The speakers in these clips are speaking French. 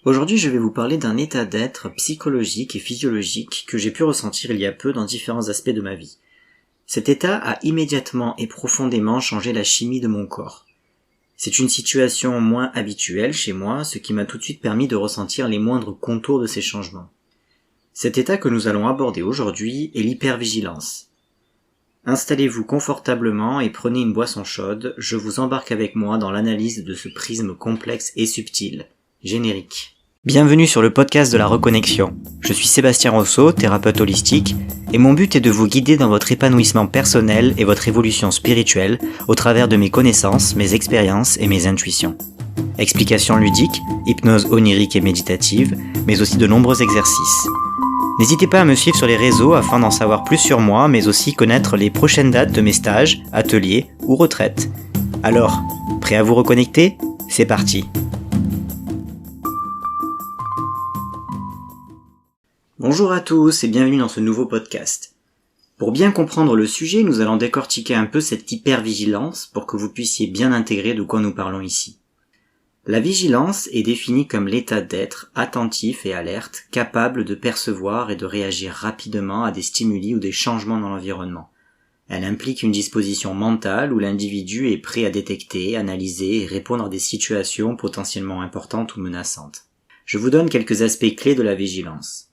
Aujourd'hui, je vais vous parler d'un état d'être psychologique et physiologique que j'ai pu ressentir il y a peu dans différents aspects de ma vie. Cet état a immédiatement et profondément changé la chimie de mon corps. C'est une situation moins habituelle chez moi, ce qui m'a tout de suite permis de ressentir les moindres contours de ces changements. Cet état que nous allons aborder aujourd'hui est l'hypervigilance. Installez-vous confortablement et prenez une boisson chaude, je vous embarque avec moi dans l'analyse de ce prisme complexe et subtil. Générique. Bienvenue sur le podcast de la reconnexion. Je suis Sébastien Rousseau, thérapeute holistique, et mon but est de vous guider dans votre épanouissement personnel et votre évolution spirituelle au travers de mes connaissances, mes expériences et mes intuitions. Explications ludiques, hypnose onirique et méditative, mais aussi de nombreux exercices. N'hésitez pas à me suivre sur les réseaux afin d'en savoir plus sur moi, mais aussi connaître les prochaines dates de mes stages, ateliers ou retraites. Alors, prêt à vous reconnecter ? C'est parti. Bonjour à tous et bienvenue dans ce nouveau podcast. Pour bien comprendre le sujet, nous allons décortiquer un peu cette hypervigilance pour que vous puissiez bien intégrer de quoi nous parlons ici. La vigilance est définie comme l'état d'être attentif et alerte, capable de percevoir et de réagir rapidement à des stimuli ou des changements dans l'environnement. Elle implique une disposition mentale où l'individu est prêt à détecter, analyser et répondre à des situations potentiellement importantes ou menaçantes. Je vous donne quelques aspects clés de la vigilance.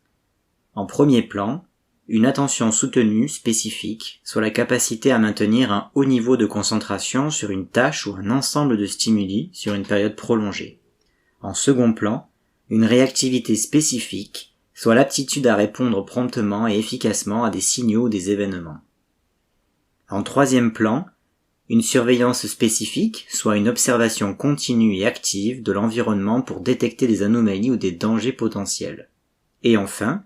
En premier plan, une attention soutenue, spécifique, soit la capacité à maintenir un haut niveau de concentration sur une tâche ou un ensemble de stimuli sur une période prolongée. En second plan, une réactivité spécifique, soit l'aptitude à répondre promptement et efficacement à des signaux ou des événements. En troisième plan, une surveillance spécifique, soit une observation continue et active de l'environnement pour détecter des anomalies ou des dangers potentiels. Et enfin,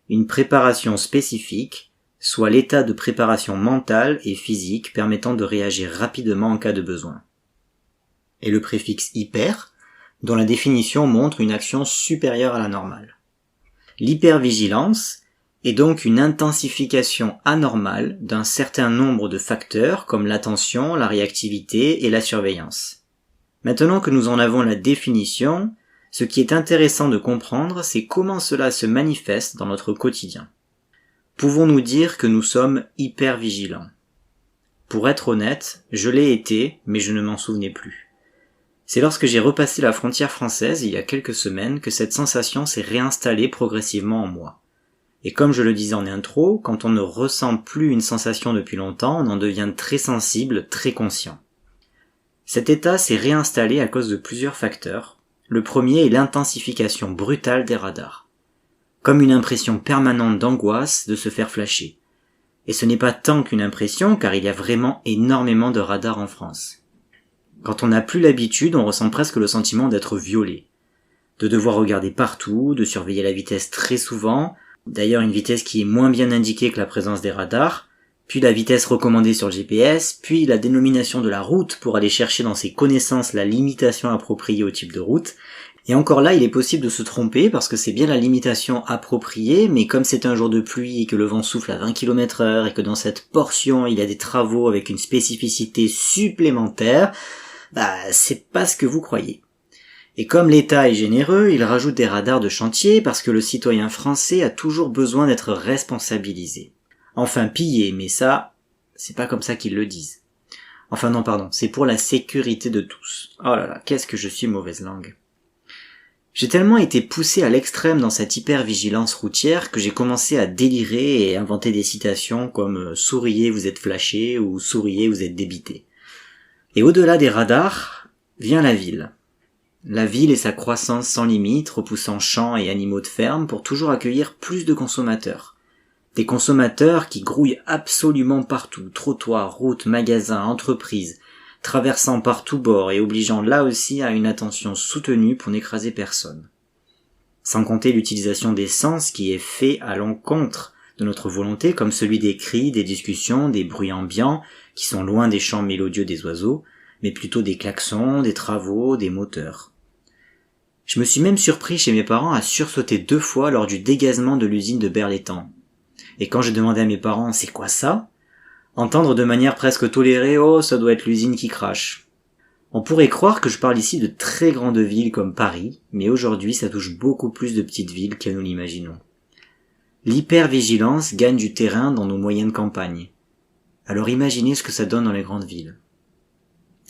une préparation spécifique, soit l'état de préparation mentale et physique permettant de réagir rapidement en cas de besoin. Et le préfixe hyper, dont la définition montre une action supérieure à la normale. L'hypervigilance est donc une intensification anormale d'un certain nombre de facteurs comme l'attention, la réactivité et la surveillance. Maintenant que nous en avons la définition, ce qui est intéressant de comprendre, c'est comment cela se manifeste dans notre quotidien. Pouvons-nous dire que nous sommes hyper vigilants ? Pour être honnête, je l'ai été, mais je ne m'en souvenais plus. C'est lorsque j'ai repassé la frontière française il y a quelques semaines que cette sensation s'est réinstallée progressivement en moi. Et comme je le disais en intro, quand on ne ressent plus une sensation depuis longtemps, on en devient très sensible, très conscient. Cet état s'est réinstallé à cause de plusieurs facteurs. Le premier est l'intensification brutale des radars. Comme une impression permanente d'angoisse de se faire flasher. Et ce n'est pas tant qu'une impression, car il y a vraiment énormément de radars en France. Quand on n'a plus l'habitude, on ressent presque le sentiment d'être violé. De devoir regarder partout, de surveiller la vitesse très souvent, d'ailleurs une vitesse qui est moins bien indiquée que la présence des radars, puis la vitesse recommandée sur le GPS, puis la dénomination de la route pour aller chercher dans ses connaissances la limitation appropriée au type de route. Et encore là, il est possible de se tromper parce que c'est bien la limitation appropriée, mais comme c'est un jour de pluie et que le vent souffle à 20 km/h et que dans cette portion il y a des travaux avec une spécificité supplémentaire, c'est pas ce que vous croyez. Et comme l'État est généreux, il rajoute des radars de chantier parce que le citoyen français a toujours besoin d'être responsabilisé. Enfin pillé, mais ça, c'est pas comme ça qu'ils le disent. Enfin non, pardon, c'est pour la sécurité de tous. Oh là là, qu'est-ce que je suis mauvaise langue. J'ai tellement été poussé à l'extrême dans cette hypervigilance routière que j'ai commencé à délirer et inventer des citations comme « souriez, vous êtes flashé » ou « souriez, vous êtes débité ». Et au-delà des radars, vient la ville. La ville et sa croissance sans limite, repoussant champs et animaux de ferme pour toujours accueillir plus de consommateurs. Des consommateurs qui grouillent absolument partout, trottoirs, routes, magasins, entreprises, traversant par tous bords et obligeant là aussi à une attention soutenue pour n'écraser personne. Sans compter l'utilisation des sens qui est fait à l'encontre de notre volonté, comme celui des cris, des discussions, des bruits ambiants, qui sont loin des chants mélodieux des oiseaux, mais plutôt des klaxons, des travaux, des moteurs. Je me suis même surpris chez mes parents à sursauter 2 fois lors du dégazement de l'usine de Berlétan. Et quand j'ai demandé à mes parents « c'est quoi ça ?», entendre de manière presque tolérée « oh, ça doit être l'usine qui crache ». On pourrait croire que je parle ici de très grandes villes comme Paris, mais aujourd'hui ça touche beaucoup plus de petites villes que nous l'imaginons. L'hypervigilance gagne du terrain dans nos moyennes campagnes. Alors imaginez ce que ça donne dans les grandes villes.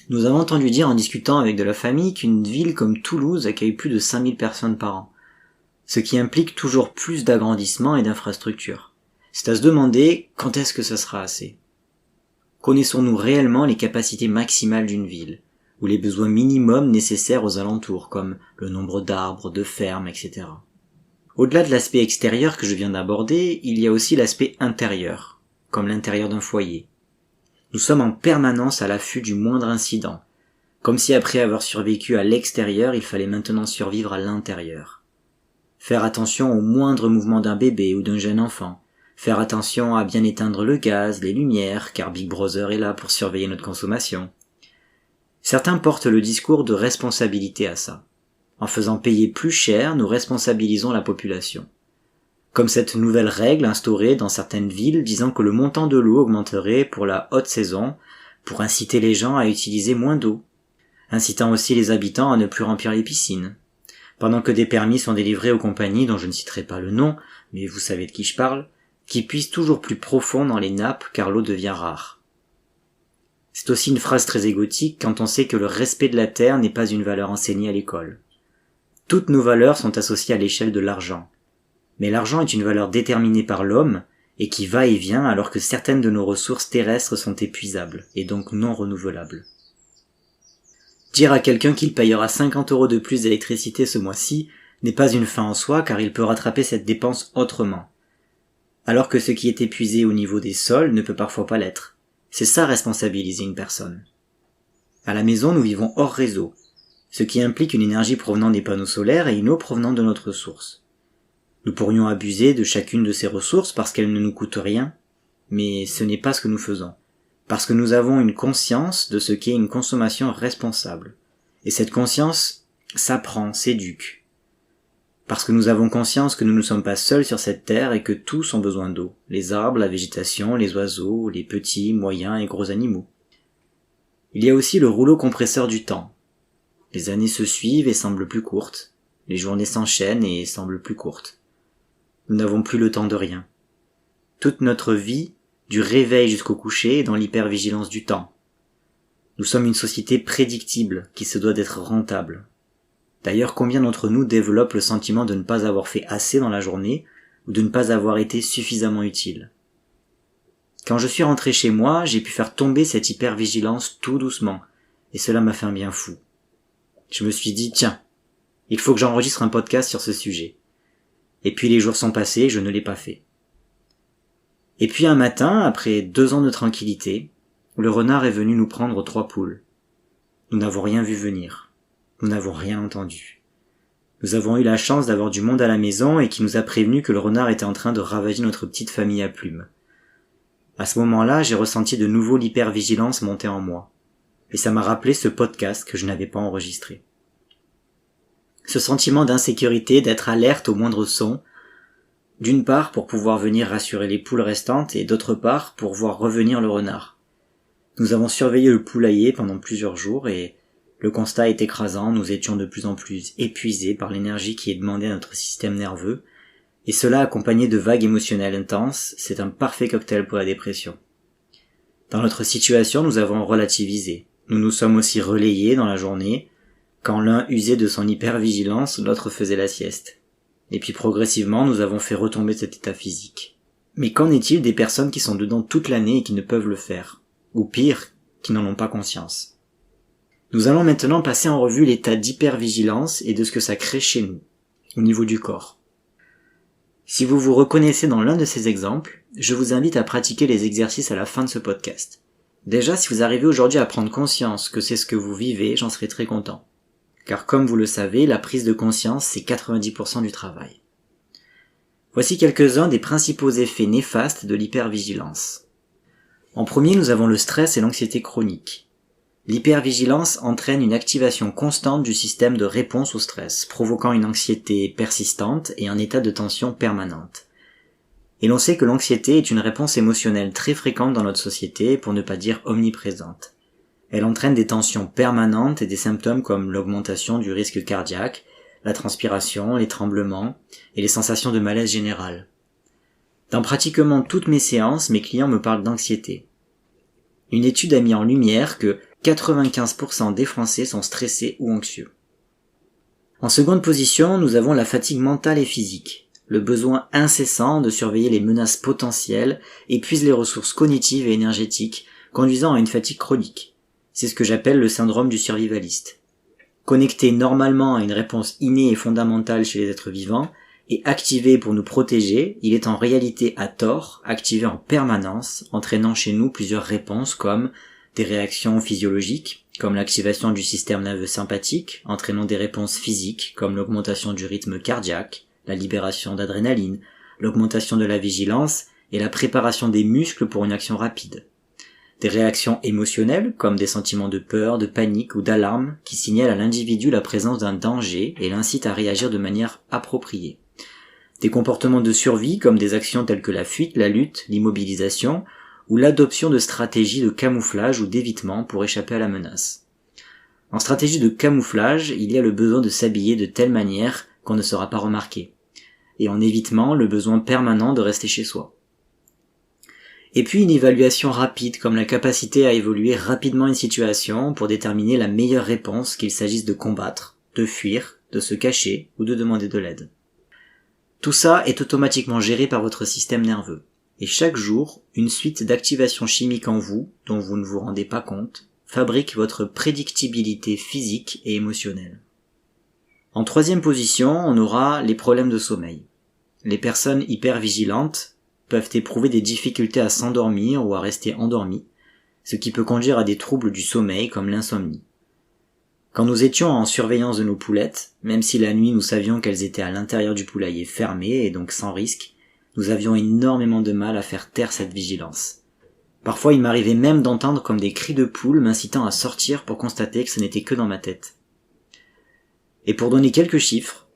Nous avons entendu dire en discutant avec de la famille qu'une ville comme Toulouse accueille plus de 5000 personnes par an, ce qui implique toujours plus d'agrandissements et d'infrastructures. C'est à se demander quand est-ce que ça sera assez. Connaissons-nous réellement les capacités maximales d'une ville, ou les besoins minimums nécessaires aux alentours, comme le nombre d'arbres, de fermes, etc. Au-delà de l'aspect extérieur que je viens d'aborder, il y a aussi l'aspect intérieur, comme l'intérieur d'un foyer. Nous sommes en permanence à l'affût du moindre incident, comme si après avoir survécu à l'extérieur, il fallait maintenant survivre à l'intérieur. Faire attention au moindre mouvement d'un bébé ou d'un jeune enfant, faire attention à bien éteindre le gaz, les lumières, car Big Brother est là pour surveiller notre consommation. Certains portent le discours de responsabilité à ça. En faisant payer plus cher, nous responsabilisons la population. Comme cette nouvelle règle instaurée dans certaines villes disant que le montant de l'eau augmenterait pour la haute saison pour inciter les gens à utiliser moins d'eau, incitant aussi les habitants à ne plus remplir les piscines, pendant que des permis sont délivrés aux compagnies dont je ne citerai pas le nom, mais vous savez de qui je parle, qui puissent toujours plus profond dans les nappes car l'eau devient rare. C'est aussi une phrase très égotique quand on sait que le respect de la terre n'est pas une valeur enseignée à l'école. Toutes nos valeurs sont associées à l'échelle de l'argent. Mais l'argent est une valeur déterminée par l'homme et qui va et vient alors que certaines de nos ressources terrestres sont épuisables et donc non renouvelables. Dire à quelqu'un qu'il payera 50 € de plus d'électricité ce mois-ci n'est pas une fin en soi car il peut rattraper cette dépense autrement. Alors que ce qui est épuisé au niveau des sols ne peut parfois pas l'être. C'est ça responsabiliser une personne. À la maison, nous vivons hors réseau, ce qui implique une énergie provenant des panneaux solaires et une eau provenant de notre source. Nous pourrions abuser de chacune de ces ressources parce qu'elles ne nous coûtent rien, mais ce n'est pas ce que nous faisons, parce que nous avons une conscience de ce qu'est une consommation responsable. Et cette conscience s'apprend, s'éduque. Parce que nous avons conscience que nous ne sommes pas seuls sur cette terre et que tous ont besoin d'eau, les arbres, la végétation, les oiseaux, les petits, moyens et gros animaux. Il y a aussi le rouleau compresseur du temps. Les années se suivent et semblent plus courtes, les journées s'enchaînent et semblent plus courtes. Nous n'avons plus le temps de rien. Toute notre vie, du réveil jusqu'au coucher, est dans l'hypervigilance du temps. Nous sommes une société prédictible qui se doit d'être rentable. D'ailleurs, combien d'entre nous développent le sentiment de ne pas avoir fait assez dans la journée ou de ne pas avoir été suffisamment utile? Quand je suis rentré chez moi, j'ai pu faire tomber cette hypervigilance tout doucement, et cela m'a fait un bien fou. Je me suis dit, tiens, il faut que j'enregistre un podcast sur ce sujet. Et puis les jours sont passés, je ne l'ai pas fait. Et puis un matin, après 2 ans de tranquillité, le renard est venu nous prendre 3 poules. Nous n'avons rien vu venir. Nous n'avons rien entendu. Nous avons eu la chance d'avoir du monde à la maison et qui nous a prévenu que le renard était en train de ravager notre petite famille à plumes. À ce moment-là, j'ai ressenti de nouveau l'hypervigilance monter en moi. Et ça m'a rappelé ce podcast que je n'avais pas enregistré. Ce sentiment d'insécurité, d'être alerte au moindre son, d'une part pour pouvoir venir rassurer les poules restantes et d'autre part pour voir revenir le renard. Nous avons surveillé le poulailler pendant plusieurs jours et le constat est écrasant, nous étions de plus en plus épuisés par l'énergie qui est demandée à notre système nerveux et cela accompagné de vagues émotionnelles intenses, c'est un parfait cocktail pour la dépression. Dans notre situation, nous avons relativisé. Nous nous sommes aussi relayés dans la journée. Quand l'un usait de son hypervigilance, l'autre faisait la sieste. Et puis progressivement, nous avons fait retomber cet état physique. Mais qu'en est-il des personnes qui sont dedans toute l'année et qui ne peuvent le faire? Ou pire, qui n'en ont pas conscience? Nous allons maintenant passer en revue l'état d'hypervigilance et de ce que ça crée chez nous, au niveau du corps. Si vous vous reconnaissez dans l'un de ces exemples, je vous invite à pratiquer les exercices à la fin de ce podcast. Déjà, si vous arrivez aujourd'hui à prendre conscience que c'est ce que vous vivez, j'en serai très content. Car comme vous le savez, la prise de conscience, c'est 90% du travail. Voici quelques-uns des principaux effets néfastes de l'hypervigilance. En premier, nous avons le stress et l'anxiété chronique. L'hypervigilance entraîne une activation constante du système de réponse au stress, provoquant une anxiété persistante et un état de tension permanente. Et l'on sait que l'anxiété est une réponse émotionnelle très fréquente dans notre société, pour ne pas dire omniprésente. Elle entraîne des tensions permanentes et des symptômes comme l'augmentation du risque cardiaque, la transpiration, les tremblements et les sensations de malaise général. Dans pratiquement toutes mes séances, mes clients me parlent d'anxiété. Une étude a mis en lumière que 95% des Français sont stressés ou anxieux. En seconde position, nous avons la fatigue mentale et physique. Le besoin incessant de surveiller les menaces potentielles épuise les ressources cognitives et énergétiques, conduisant à une fatigue chronique. C'est ce que j'appelle le syndrome du survivaliste. Connecté normalement à une réponse innée et fondamentale chez les êtres vivants, et activé pour nous protéger, il est en réalité à tort activé en permanence, entraînant chez nous plusieurs réponses comme des réactions physiologiques, comme l'activation du système nerveux sympathique, entraînant des réponses physiques comme l'augmentation du rythme cardiaque, la libération d'adrénaline, l'augmentation de la vigilance et la préparation des muscles pour une action rapide. Des réactions émotionnelles comme des sentiments de peur, de panique ou d'alarme qui signalent à l'individu la présence d'un danger et l'incitent à réagir de manière appropriée. Des comportements de survie comme des actions telles que la fuite, la lutte, l'immobilisation ou l'adoption de stratégies de camouflage ou d'évitement pour échapper à la menace. En stratégie de camouflage, il y a le besoin de s'habiller de telle manière qu'on ne sera pas remarqué. Et en évitement, le besoin permanent de rester chez soi. Et puis une évaluation rapide comme la capacité à évoluer rapidement une situation pour déterminer la meilleure réponse qu'il s'agisse de combattre, de fuir, de se cacher ou de demander de l'aide. Tout ça est automatiquement géré par votre système nerveux. Et chaque jour, une suite d'activations chimiques en vous, dont vous ne vous rendez pas compte, fabrique votre prédictibilité physique et émotionnelle. En troisième position, on aura les problèmes de sommeil. Les personnes hypervigilantes peuvent éprouver des difficultés à s'endormir ou à rester endormies, ce qui peut conduire à des troubles du sommeil comme l'insomnie. Quand nous étions en surveillance de nos poulettes, même si la nuit nous savions qu'elles étaient à l'intérieur du poulailler fermé et donc sans risque, nous avions énormément de mal à faire taire cette vigilance. Parfois il m'arrivait même d'entendre comme des cris de poules m'incitant à sortir pour constater que ce n'était que dans ma tête. Et pour donner quelques chiffres,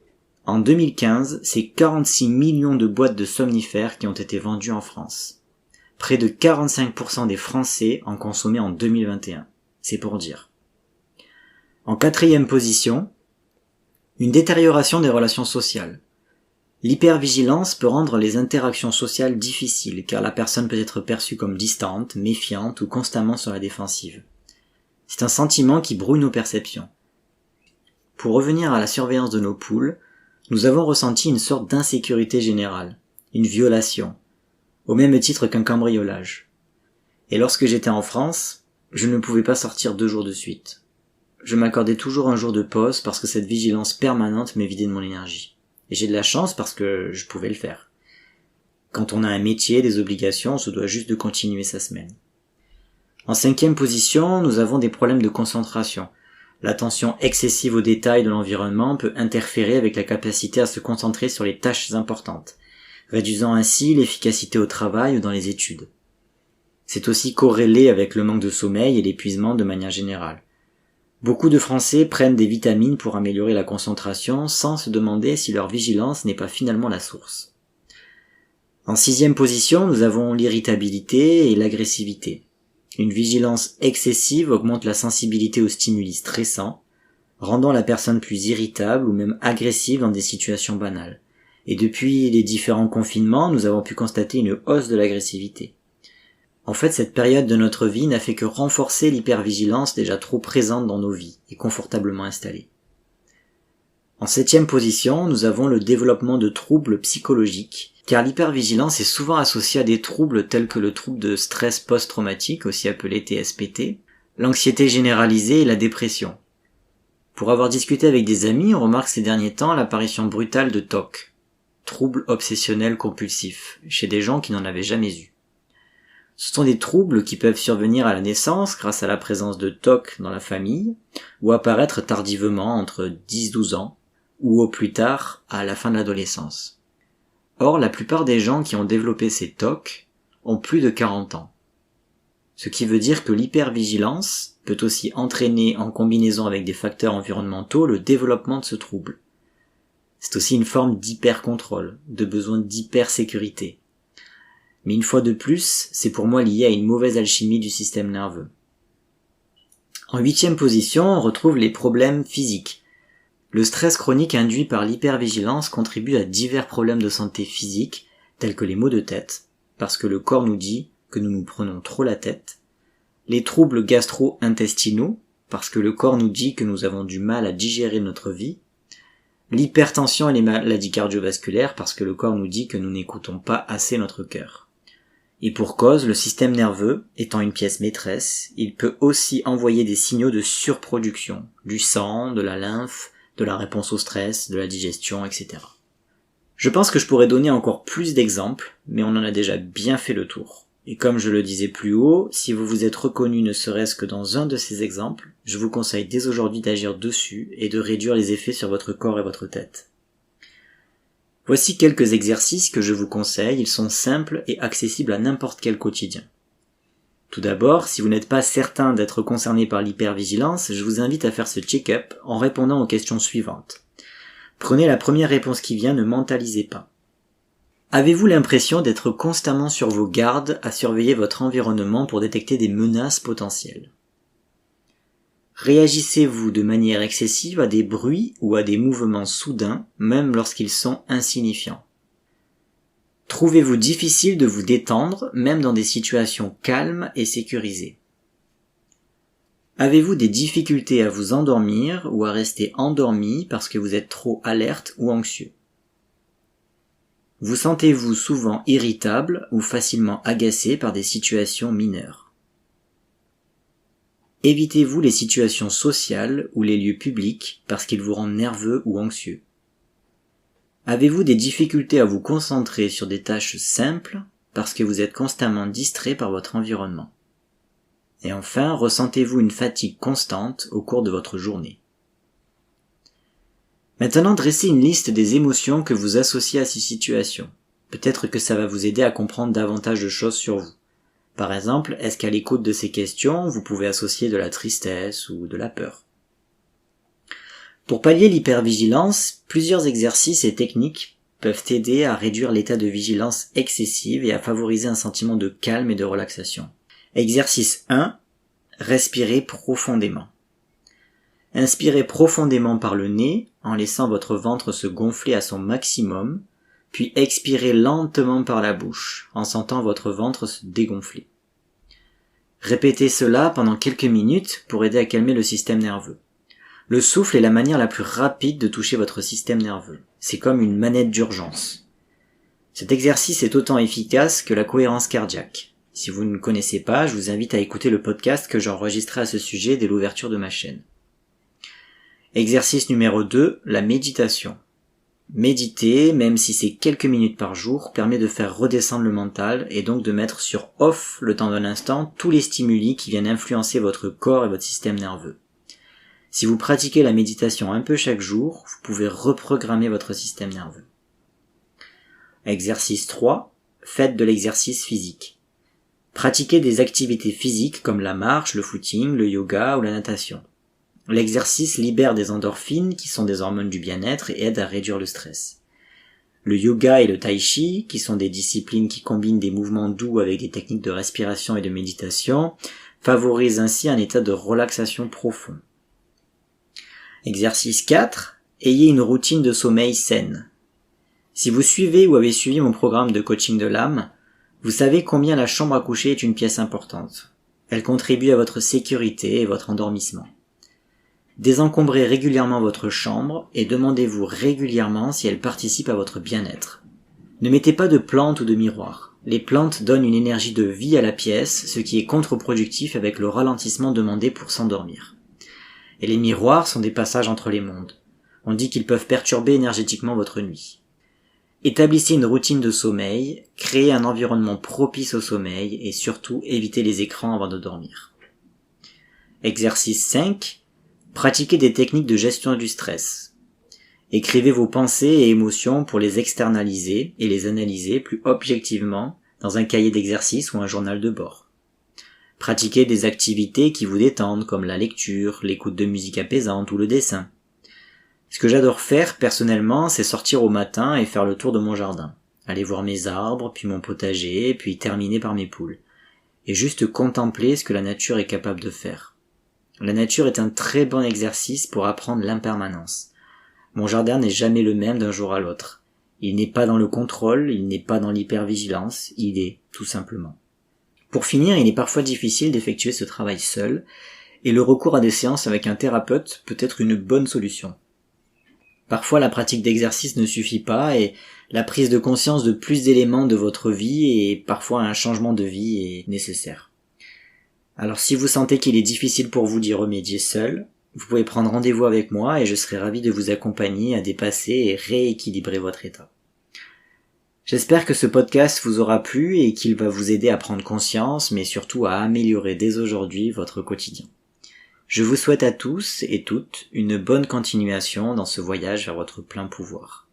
en 2015, c'est 46 millions de boîtes de somnifères qui ont été vendues en France. Près de 45% des Français en consommaient en 2021. C'est pour dire. En quatrième position, une détérioration des relations sociales. L'hypervigilance peut rendre les interactions sociales difficiles car la personne peut être perçue comme distante, méfiante ou constamment sur la défensive. C'est un sentiment qui brouille nos perceptions. Pour revenir à la surveillance de nos poules, nous avons ressenti une sorte d'insécurité générale, une violation, au même titre qu'un cambriolage. Et lorsque j'étais en France, je ne pouvais pas sortir 2 jours de suite. Je m'accordais toujours un jour de pause parce que cette vigilance permanente me vidait de mon énergie. Et j'ai de la chance parce que je pouvais le faire. Quand on a un métier, des obligations, on se doit juste de continuer sa semaine. En cinquième position, nous avons des problèmes de concentration. L'attention excessive aux détails de l'environnement peut interférer avec la capacité à se concentrer sur les tâches importantes, réduisant ainsi l'efficacité au travail ou dans les études. C'est aussi corrélé avec le manque de sommeil et l'épuisement de manière générale. Beaucoup de Français prennent des vitamines pour améliorer la concentration sans se demander si leur vigilance n'est pas finalement la source. En sixième position, nous avons l'irritabilité et l'agressivité. Une vigilance excessive augmente la sensibilité aux stimuli stressants, rendant la personne plus irritable ou même agressive dans des situations banales. Et depuis les différents confinements, nous avons pu constater une hausse de l'agressivité. En fait, cette période de notre vie n'a fait que renforcer l'hypervigilance déjà trop présente dans nos vies et confortablement installée. En septième position, nous avons le développement de troubles psychologiques, car l'hypervigilance est souvent associée à des troubles tels que le trouble de stress post-traumatique, aussi appelé TSPT, l'anxiété généralisée et la dépression. Pour avoir discuté avec des amis, on remarque ces derniers temps l'apparition brutale de TOC, troubles obsessionnels compulsifs, chez des gens qui n'en avaient jamais eu. Ce sont des troubles qui peuvent survenir à la naissance grâce à la présence de TOC dans la famille, ou apparaître tardivement entre 10-12 ans, ou au plus tard à la fin de l'adolescence. Or, la plupart des gens qui ont développé ces TOC ont plus de 40 ans. Ce qui veut dire que l'hypervigilance peut aussi entraîner en combinaison avec des facteurs environnementaux le développement de ce trouble. C'est aussi une forme d'hypercontrôle, de besoin d'hypersécurité. Mais une fois de plus, c'est pour moi lié à une mauvaise alchimie du système nerveux. En 8e position, on retrouve les problèmes physiques. Le stress chronique induit par l'hypervigilance contribue à divers problèmes de santé physique, tels que les maux de tête, parce que le corps nous dit que nous nous prenons trop la tête, les troubles gastro-intestinaux, parce que le corps nous dit que nous avons du mal à digérer notre vie, l'hypertension et les maladies cardiovasculaires, parce que le corps nous dit que nous n'écoutons pas assez notre cœur. Et pour cause, le système nerveux, étant une pièce maîtresse, il peut aussi envoyer des signaux de surproduction, du sang, de la lymphe, de la réponse au stress, de la digestion, etc. Je pense que je pourrais donner encore plus d'exemples, mais on en a déjà bien fait le tour. Et comme je le disais plus haut, si vous vous êtes reconnu ne serait-ce que dans un de ces exemples, je vous conseille dès aujourd'hui d'agir dessus et de réduire les effets sur votre corps et votre tête. Voici quelques exercices que je vous conseille, ils sont simples et accessibles à n'importe quel quotidien. Tout d'abord, si vous n'êtes pas certain d'être concerné par l'hypervigilance, je vous invite à faire ce check-up en répondant aux questions suivantes. Prenez la première réponse qui vient, ne mentalisez pas. Avez-vous l'impression d'être constamment sur vos gardes à surveiller votre environnement pour détecter des menaces potentielles? Réagissez-vous de manière excessive à des bruits ou à des mouvements soudains, même lorsqu'ils sont insignifiants? Trouvez-vous difficile de vous détendre, même dans des situations calmes et sécurisées? Avez-vous des difficultés à vous endormir ou à rester endormi parce que vous êtes trop alerte ou anxieux? Vous sentez-vous souvent irritable ou facilement agacé par des situations mineures? Évitez-vous les situations sociales ou les lieux publics parce qu'ils vous rendent nerveux ou anxieux? Avez-vous des difficultés à vous concentrer sur des tâches simples parce que vous êtes constamment distrait par votre environnement? Et enfin, ressentez-vous une fatigue constante au cours de votre journée? Maintenant, dressez une liste des émotions que vous associez à ces situations. Peut-être que ça va vous aider à comprendre davantage de choses sur vous. Par exemple, est-ce qu'à l'écoute de ces questions, vous pouvez associer de la tristesse ou de la peur? Pour pallier l'hypervigilance, plusieurs exercices et techniques peuvent aider à réduire l'état de vigilance excessive et à favoriser un sentiment de calme et de relaxation. Exercice 1. Respirez profondément. Inspirez profondément par le nez en laissant votre ventre se gonfler à son maximum, puis expirez lentement par la bouche en sentant votre ventre se dégonfler. Répétez cela pendant quelques minutes pour aider à calmer le système nerveux. Le souffle est la manière la plus rapide de toucher votre système nerveux. C'est comme une manette d'urgence. Cet exercice est autant efficace que la cohérence cardiaque. Si vous ne connaissez pas, je vous invite à écouter le podcast que j'ai enregistré à ce sujet dès l'ouverture de ma chaîne. Exercice numéro 2, la méditation. Méditer, même si c'est quelques minutes par jour, permet de faire redescendre le mental et donc de mettre sur off le temps d'un instant tous les stimuli qui viennent influencer votre corps et votre système nerveux. Si vous pratiquez la méditation un peu chaque jour, vous pouvez reprogrammer votre système nerveux. Exercice 3, faites de l'exercice physique. Pratiquez des activités physiques comme la marche, le footing, le yoga ou la natation. L'exercice libère des endorphines qui sont des hormones du bien-être et aide à réduire le stress. Le yoga et le tai chi, qui sont des disciplines qui combinent des mouvements doux avec des techniques de respiration et de méditation, favorisent ainsi un état de relaxation profond. Exercice 4. Ayez une routine de sommeil saine. Si vous suivez ou avez suivi mon programme de coaching de l'âme, vous savez combien la chambre à coucher est une pièce importante. Elle contribue à votre sécurité et votre endormissement. Désencombrez régulièrement votre chambre et demandez-vous régulièrement si elle participe à votre bien-être. Ne mettez pas de plantes ou de miroirs. Les plantes donnent une énergie de vie à la pièce, ce qui est contre-productif avec le ralentissement demandé pour s'endormir. Et les miroirs sont des passages entre les mondes. On dit qu'ils peuvent perturber énergétiquement votre nuit. Établissez une routine de sommeil, créez un environnement propice au sommeil et surtout évitez les écrans avant de dormir. Exercice 5. Pratiquez des techniques de gestion du stress. Écrivez vos pensées et émotions pour les externaliser et les analyser plus objectivement dans un cahier d'exercice ou un journal de bord. Pratiquez des activités qui vous détendent comme la lecture, l'écoute de musique apaisante ou le dessin. Ce que j'adore faire personnellement, c'est sortir au matin et faire le tour de mon jardin. Aller voir mes arbres, puis mon potager, puis terminer par mes poules. Et juste contempler ce que la nature est capable de faire. La nature est un très bon exercice pour apprendre l'impermanence. Mon jardin n'est jamais le même d'un jour à l'autre. Il n'est pas dans le contrôle, il n'est pas dans l'hypervigilance, il est, tout simplement. Pour finir, il est parfois difficile d'effectuer ce travail seul, et le recours à des séances avec un thérapeute peut être une bonne solution. Parfois, la pratique d'exercice ne suffit pas, et la prise de conscience de plus d'éléments de votre vie et parfois un changement de vie est nécessaire. Alors si vous sentez qu'il est difficile pour vous d'y remédier seul, vous pouvez prendre rendez-vous avec moi et je serai ravi de vous accompagner à dépasser et rééquilibrer votre état. J'espère que ce podcast vous aura plu et qu'il va vous aider à prendre conscience, mais surtout à améliorer dès aujourd'hui votre quotidien. Je vous souhaite à tous et toutes une bonne continuation dans ce voyage vers votre plein pouvoir.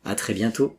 À très bientôt.